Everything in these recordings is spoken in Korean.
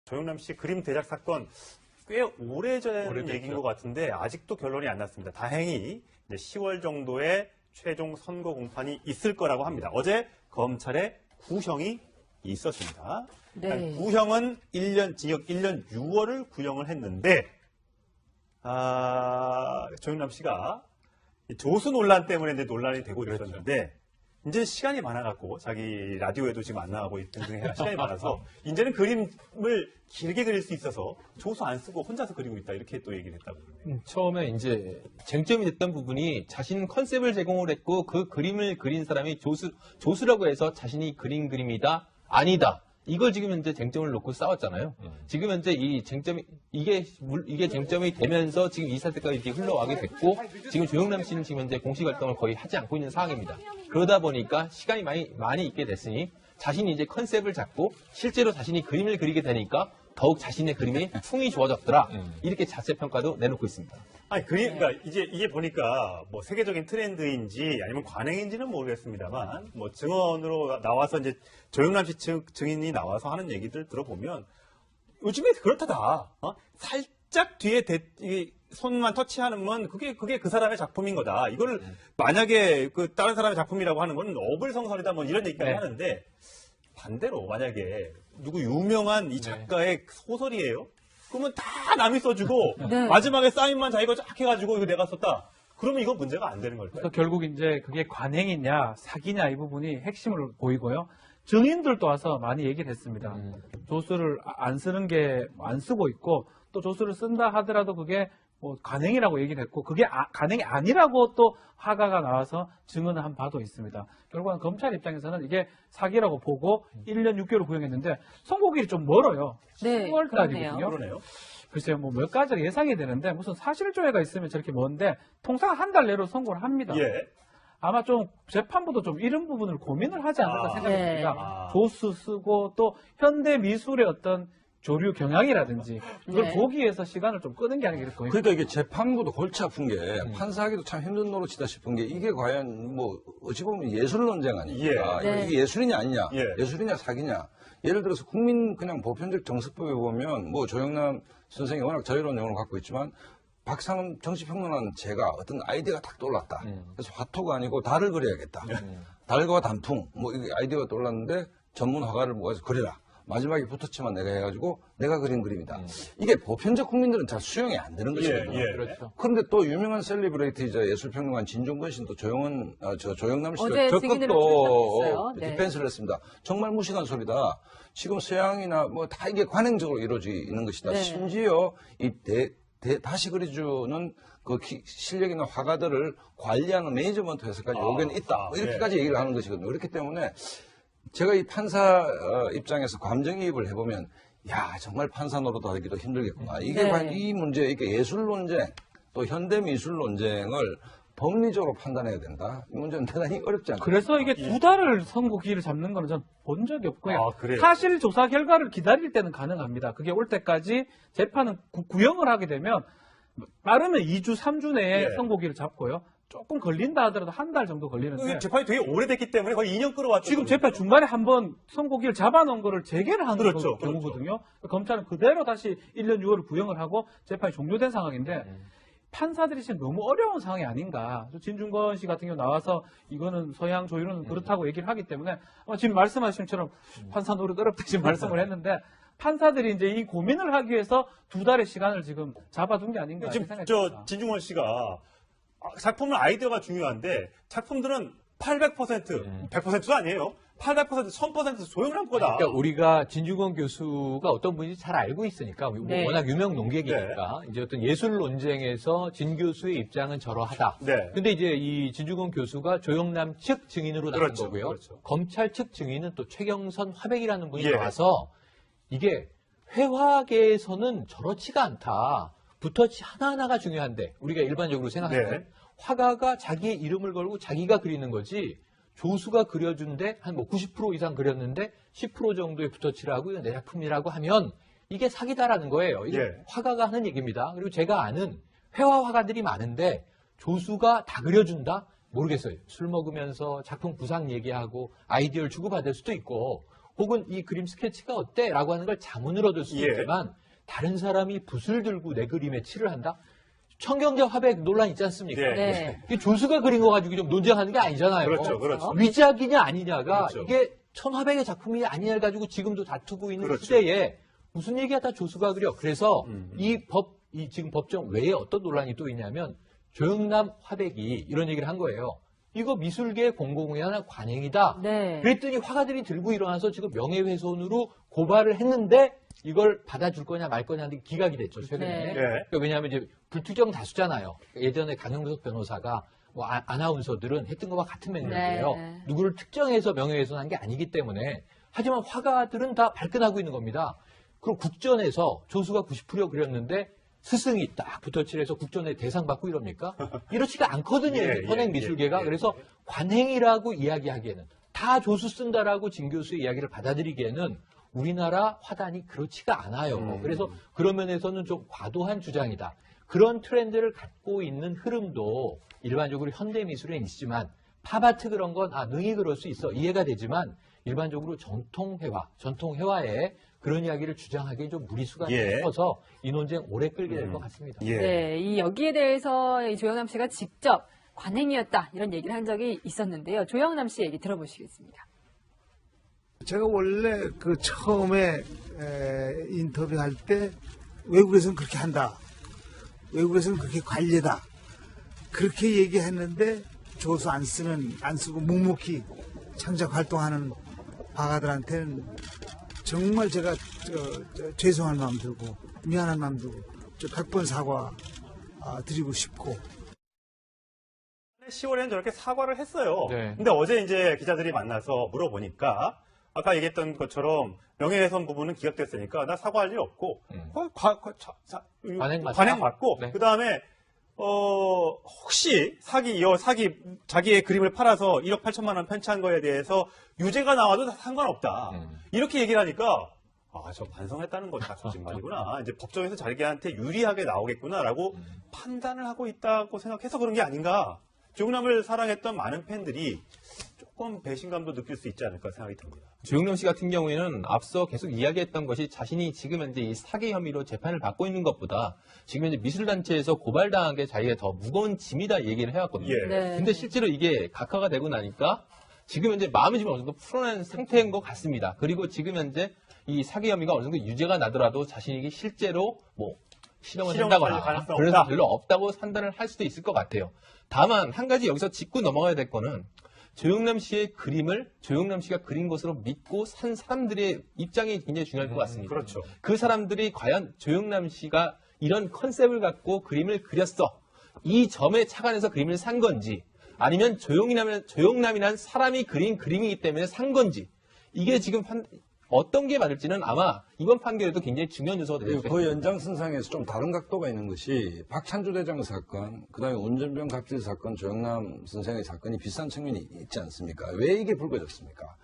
조영남 씨 그림 대작 사건 꽤 오래전 얘기인 것 같은데 아직도 결론이 안 났습니다. 다행히 이제 10월 정도에 최종 선고 공판이 있을 거라고 합니다. 어제 검찰에 구형이 있었습니다. 네. 구형은 1년 징역 1년 6월을 구형을 했는데 조영남 씨가 조수 논란 때문에 이제 논란이 되고 있었는데 이제 시간이 많아갖고 자기 라디오에도 지금 안 나가고 등등 시간이 많아서 이제는 그림을 길게 그릴 수 있어서 조수 안 쓰고 혼자서 그리고 있다 이렇게 또 얘기를 했다고 그러네요. 처음에 이제 쟁점이 됐던 부분이 자신 컨셉을 제공을 했고 그 그림을 그린 사람이 조수라고 해서 자신이 그린 그림이다 아니다. 이걸 지금 현재 쟁점을 놓고 싸웠잖아요. 지금 현재 이 쟁점이 이게 쟁점이 되면서 지금 이 사태까지 이렇게 흘러가게 됐고 지금 조영남 씨는 지금 현재 공식 활동을 거의 하지 않고 있는 상황입니다. 그러다 보니까 시간이 많이 있게 됐으니 자신이 이제 컨셉을 잡고 실제로 자신이 그림을 그리게 되니까 더욱 자신의 그림이 풍이 좋아졌더라. 이렇게 자체 평가도 내놓고 있습니다. 아니 그러니까 이게 보니까 뭐 세계적인 트렌드인지 아니면 관행인지는 모르겠습니다만 뭐 증언으로 나와서 이제 조영남 씨 증인이 나와서 하는 얘기들 들어보면 요즘에 그렇다다. 살짝 뒤에 손만 터치하는 그게 그 사람의 작품인 거다. 이거를 만약에 그 다른 사람의 작품이라고 하는 건 어불성설이다 뭐 이런 얘기까지 하는데 반대로 만약에 누구 유명한 이 작가의 소설이에요? 그러면 다 남이 써주고 마지막에 사인만 자기가 쫙 해가지고 이거 내가 썼다. 그러면 이거 문제가 안 되는 걸까요? 그래서 결국 이제 그게 관행이냐 사기냐 이 부분이 핵심을 보이고요. 증인들도 와서 많이 얘기를 했습니다. 조수를 안 쓰고 있고 또 조수를 쓴다 하더라도 그게 뭐 관행이라고 얘기를 했고 그게 관행이 아니라고 또 화가가 나와서 증언을 한 바도 있습니다. 결국은 검찰 입장에서는 이게 사기라고 보고 1년 6개월 구형했는데 선고일이 좀 멀어요. 네, 10월 달이거든요. 그러네요. 글쎄요, 뭐 몇 가지가 예상이 되는데 무슨 사실조회가 있으면 저렇게 먼데 통상 한 달 내로 선고를 합니다. 예. 아마 좀 재판부도 좀 이런 부분을 고민을 하지 않을까 생각이 듭니다. 네. 조수 쓰고 또 현대 미술의 어떤 조류 경향이라든지 그걸 보기 위해서 시간을 좀 끄는 게 아니겠 거예요. 그러니까 이게 재판부도 골치 아픈 게 판사하기도 참 힘든 노릇이다 싶은 게 이게 과연 뭐 어찌 보면 예술 논쟁 아닙니까? 이게 예술이냐 아니냐, 예술이냐 사기냐. 예를 들어서 국민 그냥 보편적 정서법에 보면 뭐 조영남 선생이 워낙 자유로운 영혼을 갖고 있지만 박상은 정치평론한 제가 어떤 아이디어가 딱 떠올랐다. 그래서 화토가 아니고 달을 그려야겠다. 달과 단풍 뭐 이게 아이디어가 떠올랐는데 전문 화가를 모아서 그려라. 마지막에 붙어치만 내가 해가지고 내가 그린 그림이다. 이게 보편적 국민들은 잘 수용이 안 되는 것이거든요. 그렇죠. 그런데 또 유명한 셀리브레이트이자 예술평론가 진중권 씨도 조영남 씨도 어제 적극 증인으로 또 출석했어요. 디펜스를 했습니다. 정말 무식한 소리다. 지금 서양이나 뭐 다 이게 관행적으로 이루어지는 것이다. 심지어 이 다시 그려주는 그 실력 있는 화가들을 관리하는 매니지먼트 회사까지 의견이 있다. 뭐 이렇게까지 얘기를 하는 것이거든요. 그렇기 때문에 제가 이 판사 입장에서 감정이입을 해보면 야 정말 판사 노릇하기도 힘들겠구나. 이게 과연 이 문제, 이게 예술 논쟁 또 현대 미술 논쟁을 법리적으로 판단해야 된다. 이 문제는 대단히 어렵지 않습니까? 그래서 이게 두 달을 선고 기일을 잡는 거는 전 본 적이 없고요. 그래요? 사실 조사 결과를 기다릴 때는 가능합니다. 그게 올 때까지 재판은 구형을 하게 되면 빠르면 2주, 3주 내에 선고 기일을 잡고요. 조금 걸린다 하더라도 한 달 정도 걸리는데 재판이 되게 오래됐기 때문에 거의 2년 끌어왔죠. 지금 재판 중간에 한번 선고기를 잡아놓은 거를 재개를 하는 그렇죠, 경우거든요. 검찰은 그대로 다시 1년 6월을 구형을 하고 재판이 종료된 상황인데 판사들이 지금 너무 어려운 상황이 아닌가. 진중권 씨 같은 경우 나와서 이거는 서양 조율은 그렇다고 얘기를 하기 때문에 지금 말씀하신 것처럼 판사 노릇 어렵다 지금 말씀을 했는데 판사들이 이제 이 고민을 하기 위해서 두 달의 시간을 지금 잡아둔 게 아닌가 지금 생각이 듭니다. 진중권 씨가 작품은 아이디어가 중요한데 작품들은 800%, 100%도 아니에요. 800%, 1000% 조영남 거다. 그러니까 우리가 진중권 교수가 어떤 분인지 잘 알고 있으니까 워낙 유명 논객이니까 이제 어떤 예술 논쟁에서 진 교수의 입장은 저러하다. 근데 이제 이 진중권 교수가 조영남 측 증인으로 나온 거고요. 검찰 측 증인은 또 최경선 화백이라는 분이 나와서 이게 회화계에서는 저렇지가 않다. 붓터치 하나하나가 중요한데 우리가 일반적으로 생각할 때 화가가 자기의 이름을 걸고 자기가 그리는 거지 조수가 그려준데 한 뭐 90% 이상 그렸는데 10% 정도의 붓터치를 하고 이건 내 작품이라고 하면 이게 사기다라는 거예요. 이게 화가가 하는 얘기입니다. 그리고 제가 아는 회화 화가들이 많은데 조수가 다 그려준다? 모르겠어요. 술 먹으면서 작품 구상 얘기하고 아이디어를 주고받을 수도 있고 혹은 이 그림 스케치가 어때? 라고 하는 걸 자문을 얻을 수 있지만 다른 사람이 붓을 들고 내 그림에 칠을 한다? 청경제 화백 논란 있지 않습니까? 네. 이게 조수가 그린 거 가지고 좀 논쟁하는 게 아니잖아요. 그렇죠, 그렇죠. 위작이냐 아니냐가 그렇죠. 이게 천화백의 작품이 아니냐를 가지고 지금도 다투고 있는 그렇죠. 시대에 무슨 얘기야 다 조수가 그려. 그래서 이 지금 법정 외에 어떤 논란이 또 있냐면 조영남 화백이 이런 얘기를 한 거예요. 이거 미술계의 공공연한 관행이다. 네. 그랬더니 화가들이 들고 일어나서 지금 명예훼손으로 고발을 했는데 이걸 받아줄 거냐 말 거냐 하는 게 기각이 됐죠, 최근에. 네. 그러니까 왜냐하면 이제 불특정 다수잖아요. 예전에 강영석 변호사가 뭐 아나운서들은 했던 것과 같은 맥락이에요. 네. 누구를 특정해서 명예훼손한 게 아니기 때문에. 하지만 화가들은 다 발끈하고 있는 겁니다. 그리고 국전에서 조수가 90% 그렸는데 스승이 딱 붙어칠해서 국전에 대상 받고 이럽니까? 이렇지가 않거든요. 현행 미술계가. 그래서 관행이라고 이야기하기에는 다 조수 쓴다라고 진 교수의 이야기를 받아들이기에는 우리나라 화단이 그렇지가 않아요. 그래서 그런 면에서는 좀 과도한 주장이다. 그런 트렌드를 갖고 있는 흐름도 일반적으로 현대미술에 있지만 팝아트 그런 건 능히 그럴 수 있어. 이해가 되지만 일반적으로 전통회화에 그런 이야기를 주장하기에 좀 무리수가 있어서 이 논쟁 오래 끌게 될 것 같습니다. 네, 여기에 대해서 이 조영남 씨가 직접 관행이었다 이런 얘기를 한 적이 있었는데요. 조영남 씨 얘기 들어보시겠습니다. 제가 원래 그 처음에 인터뷰할 때 외국에서는 그렇게 한다. 외국에서는 그렇게 관례다. 그렇게 얘기했는데 조수 안 쓰고 묵묵히 창작 활동하는 화가들한테는 정말 제가 죄송한 마음 들고 미안한 마음 들고 100번 사과 드리고 싶고 10월에는 저렇게 사과를 했어요. 네. 근데 어제 이제 기자들이 만나서 물어보니까 아까 얘기했던 것처럼 명예훼손 부분은 기각됐으니까 나 사과할 일 없고 관행 받고 네. 그다음에 혹시 자기의 그림을 팔아서 1억 8천만 원 편취한 거에 대해서 유죄가 나와도 상관없다. 이렇게 얘기를 하니까 저 반성했다는 거다 거짓말이구나. 이제 법정에서 자기한테 유리하게 나오겠구나라고 판단을 하고 있다고 생각해서 그런 게 아닌가. 조영남을 사랑했던 많은 팬들이 조금 배신감도 느낄 수 있지 않을까 생각이 듭니다. 조영남 씨 같은 경우에는 앞서 계속 이야기했던 것이 자신이 지금 현재 이 사기 혐의로 재판을 받고 있는 것보다 지금 현재 미술단체에서 고발당한 게 자기가 더 무거운 짐이다 얘기를 해왔거든요. 네. 근데 실제로 이게 각하가 되고 나니까 지금 현재 마음이 좀 어느 정도 풀어낸 상태인 것 같습니다. 그리고 지금 현재 이 사기 혐의가 어느 정도 유죄가 나더라도 자신이 실제로 실형을 한다거나 그래서 별로 없다고 판단을 할 수도 있을 것 같아요. 다만 한 가지 여기서 짚고 넘어가야 될 거는 조영남 씨의 그림을 조영남 씨가 그린 것으로 믿고 산 사람들의 입장이 굉장히 중요할 것 같습니다. 그렇죠. 그 사람들이 과연 조영남 씨가 이런 컨셉을 갖고 그림을 그렸어. 이 점에 착안해서 그림을 산 건지 아니면 조영남이라는 사람이 그린 그림이기 때문에 산 건지 이게 지금 어떤 게 맞을지는 아마 이번 판결에도 굉장히 중요한 요소가 될 수 있습니다. 그 연장선상에서 좀 다른 각도가 있는 것이 박찬주 대장 사건, 그다음에 운전병 갑질 사건, 조영남 선생의 사건이 비슷한 측면이 있지 않습니까? 왜 이게 불거졌습니까?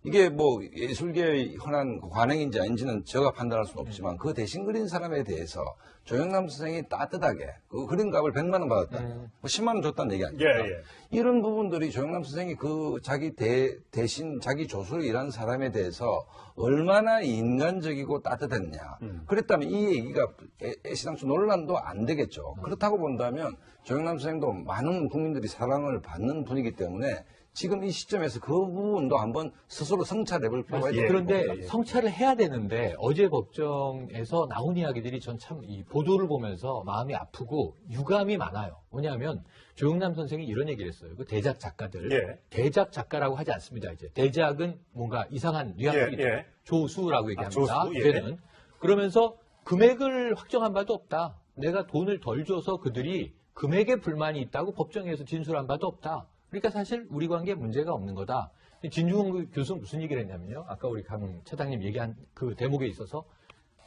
이게 예술계의 흔한 관행인지 아닌지는 제가 판단할 수는 없지만 그 대신 그린 사람에 대해서 조영남 선생이 따뜻하게 그 그린 값을 100만 원 받았다. 10만 원 줬다는 얘기 아닙니까? 이런 부분들이 조영남 선생이 그 자기 대신 자기 조수로 일하는 사람에 대해서 얼마나 인간적이고 따뜻했냐. 그랬다면 이 얘기가 애시당초 논란도 안 되겠죠. 그렇다고 본다면 조영남 선생도 많은 국민들이 사랑을 받는 분이기 때문에 지금 이 시점에서 그 부분도 한번 스스로 성찰해볼 필요가 있다. 그런데 성찰을 해야 되는데 어제 법정에서 나온 이야기들이 전 참 이 보도를 보면서 마음이 아프고 유감이 많아요. 뭐냐면 조영남 선생이 이런 얘기를 했어요. 그 대작 작가들. 대작 작가라고 하지 않습니다. 이제 대작은 뭔가 이상한 뉘앙스가 있죠. 조수라고 얘기합니다. 이제는. 그러면서 금액을 확정한 바도 없다. 내가 돈을 덜 줘서 그들이 금액에 불만이 있다고 법정에서 진술한 바도 없다. 그러니까 사실 우리 관계에 문제가 없는 거다. 진중권 교수 무슨 얘기를 했냐면요. 아까 우리 강 차장님 얘기한 그 대목에 있어서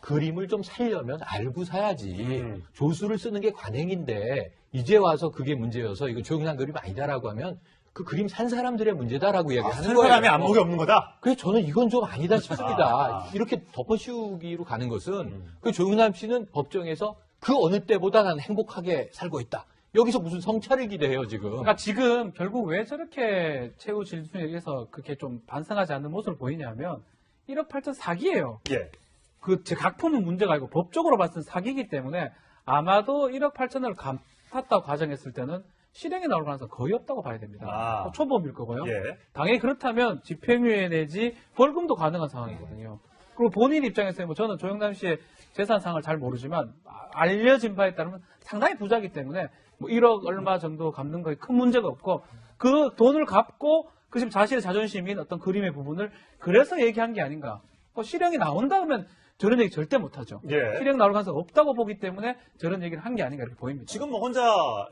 그림을 좀 살려면 알고 사야지. 조수를 쓰는 게 관행인데 이제 와서 그게 문제여서 이거 조용한 그림 아니다라고 하면 그 그림 산 사람들의 문제다라고 이야기하는 거예요. 산 사람이 안목이 없는 거다? 그래서 저는 이건 좀 아니다 싶습니다. 이렇게 덮어씌우기로 가는 것은 그 조용남 씨는 법정에서 그 어느 때보다 나는 행복하게 살고 있다. 여기서 무슨 성찰을 기대해요, 지금. 그러니까 지금 결국 왜 저렇게 최후 진술에 의해서 그렇게 좀 반성하지 않는 모습을 보이냐면 1억 8천 사기예요. 예. 제 각품은 문제가 아니고 법적으로 봤을 때 사기이기 때문에 아마도 1억 8천을 갚았다고 가정했을 때는 실행에 나올 가능성이 거의 없다고 봐야 됩니다. 초범일 거고요. 예. 당연히 그렇다면 집행유예 내지 벌금도 가능한 상황이거든요. 그리고 본인 입장에서 뭐 저는 조영남 씨의 재산상을 잘 모르지만 알려진 바에 따르면 상당히 부자이기 때문에 뭐 1억 얼마 정도 갚는 거에 큰 문제가 없고 그 돈을 갚고 그 지금 자신의 자존심인 어떤 그림의 부분을 그래서 얘기한 게 아닌가. 실형이 나온다 그러면 저런 얘기 절대 못하죠. 예. 실형 나올 가능성이 없다고 보기 때문에 저런 얘기를 한 게 아닌가 이렇게 보입니다. 지금 뭐 혼자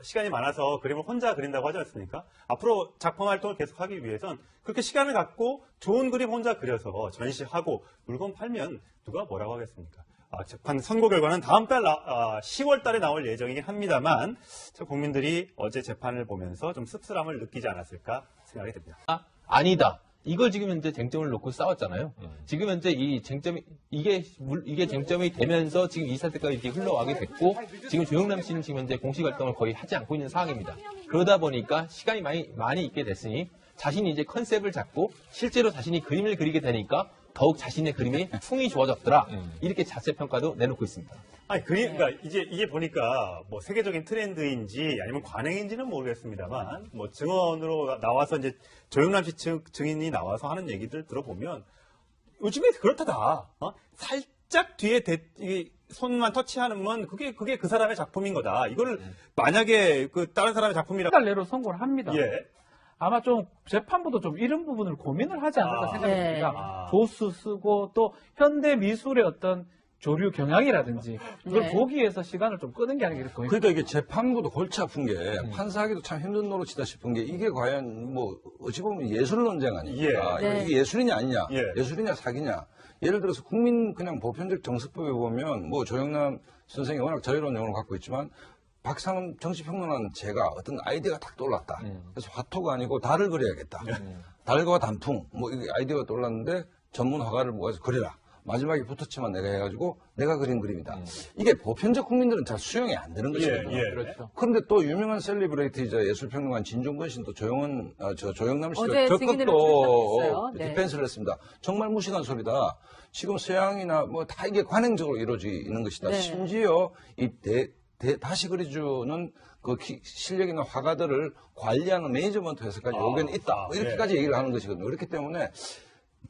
시간이 많아서 그림을 혼자 그린다고 하지 않습니까? 앞으로 작품 활동을 계속하기 위해선 그렇게 시간을 갖고 좋은 그림 혼자 그려서 전시하고 물건 팔면 누가 뭐라고 하겠습니까? 재판 선고 결과는 다음 달 10월 달에 나올 예정이긴 합니다만 국민들이 어제 재판을 보면서 좀 씁쓸함을 느끼지 않았을까 생각이 듭니다. 아니다. 이걸 지금 현재 쟁점을 놓고 싸웠잖아요. 지금 현재 이 쟁점이, 이게 쟁점이 되면서 지금 이 사태가 이렇게 흘러가게 됐고, 지금 조영남 씨는 지금 현재 공식 활동을 거의 하지 않고 있는 상황입니다. 그러다 보니까 시간이 많이 있게 됐으니 자신이 이제 컨셉을 잡고 실제로 자신이 그림을 그리게 되니까 더욱 자신의 그림이 풍이 좋아졌더라. 이렇게 자체 평가도 내놓고 있습니다. 그러니까 이게 보니까 뭐 세계적인 트렌드인지 아니면 관행인지는 모르겠습니다만 뭐 증언으로 나와서 이제 조영남 씨 증인이 나와서 하는 얘기들 들어보면 요즘에 그렇다다. 살짝 뒤에 손만 터치하는 그게 그 사람의 작품인 거다. 이거를 만약에 그 다른 사람의 작품이라고 한 달 내로 선고를 합니다. 예. 아마 좀 재판부도 좀 이런 부분을 고민을 하지 않을까 생각이 듭니다. 조수 쓰고 또 현대 미술의 어떤 조류 경향이라든지 이걸 보기 위해서 시간을 좀 끄는 게 아니라 이렇게 그러니까 이게 재판부도 골치 아픈 게 판사하기도 참 힘든 노릇이다 싶은 게 이게 과연 뭐 어찌 보면 예술 논쟁 아닙니까? 이게 예술이냐 아니냐, 예술이냐 사기냐. 예를 들어서 국민 그냥 보편적 정서법에 보면 뭐 조영남 선생이 워낙 자유로운 영혼을 갖고 있지만 박상은 정치평론한 제가 어떤 아이디어가 탁 떠올랐다. 그래서 화토가 아니고 달을 그려야겠다. 달과 단풍 뭐 이게 아이디어가 떠올랐는데 전문 화가를 모아서 그려라. 마지막에 붙었지만 내가 해가지고 내가 그린 그림이다. 이게 보편적 국민들은 잘 수용이 안 되는 것이거든요. 그렇죠. 그런데 또 유명한 셀리브레이트이자 예술평론가 진중권 씨는 또 조영남 씨가 어제 적극 증인으로 또 출석했어요. 디펜스를 했습니다. 정말 무식한 소리다. 지금 서양이나 뭐 다 이게 관행적으로 이루어지는 것이다. 심지어 다시 그려주는 그 실력 있는 화가들을 관리하는 매니지먼트 회사까지 여기는 있다. 이렇게까지 얘기를 하는 것이거든요. 그렇기 때문에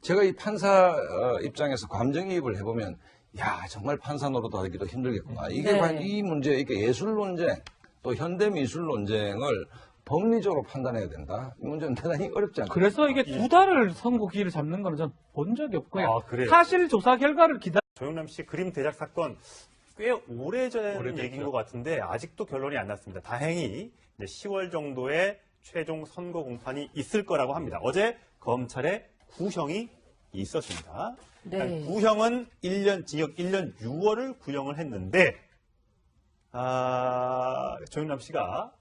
제가 이 판사 입장에서 감정이입을 해보면 야 정말 판사 노릇하기도 힘들겠구나. 이게 과연 이 문제, 이게 예술 논쟁 또 현대 미술 논쟁을 법리적으로 판단해야 된다. 이 문제는 대단히 어렵지 않습니까? 그래서 이게 2달을 선고기를 잡는 거는 전 본 적이 없고요. 사실 조사 결과를 조영남 씨 그림 대작 사건 꽤 오래전 얘기인 것 같은데 아직도 결론이 안 났습니다. 다행히 이제 10월 정도에 최종 선고 공판이 있을 거라고 합니다. 어제 검찰에 구형이 있었습니다. 구형은 1년 징역 1년 6월을 구형을 했는데 조영남 씨가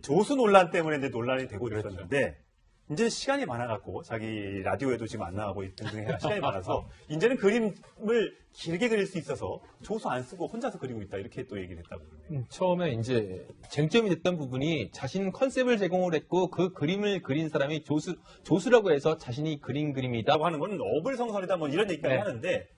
조수 논란 때문에 이제 논란이 되고 있었는데 이제 시간이 많아갖고 자기 라디오에도 지금 안 나가고 등등 시간이 많아서 이제는 그림을 길게 그릴 수 있어서 조수 안 쓰고 혼자서 그리고 있다 이렇게 또 얘기를 했다고 그러네요. 처음에 이제 쟁점이 됐던 부분이 자신 컨셉을 제공을 했고 그 그림을 그린 사람이 조수라고 해서 자신이 그린 그림이다라고 하는 건 어불성설이다 뭐 이런 얘기까지 하는데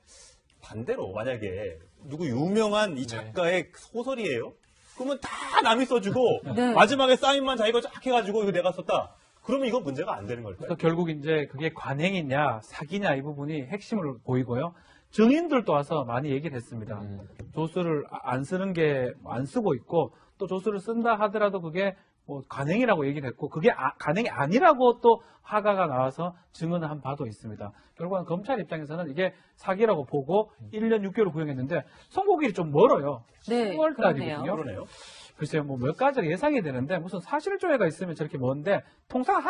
반대로 만약에 누구 유명한 이 작가의 소설이에요? 그러면 다 남이 써주고 마지막에 사인만 자기가 쫙 해가지고 이거 내가 썼다. 그러면 이건 문제가 안 되는 걸까요? 그래서 결국 이제 그게 관행이냐 사기냐 이 부분이 핵심을 보이고요. 증인들도 와서 많이 얘기를 했습니다. 조수를 안 쓰고 있고 또 조수를 쓴다 하더라도 그게 뭐 관행이라고 얘기를 했고 그게 관행이 아니라고 또 화가가 나와서 증언을 한 바도 있습니다. 결국은 검찰 입장에서는 이게 사기라고 보고 1년 6개월 구형했는데 선고일이 좀 멀어요. 10월 달이거든요. 그러네요. 글쎄요, 뭐 몇 가지를 예상이 되는데 무슨 사실조회가 있으면 저렇게 먼데 통상 한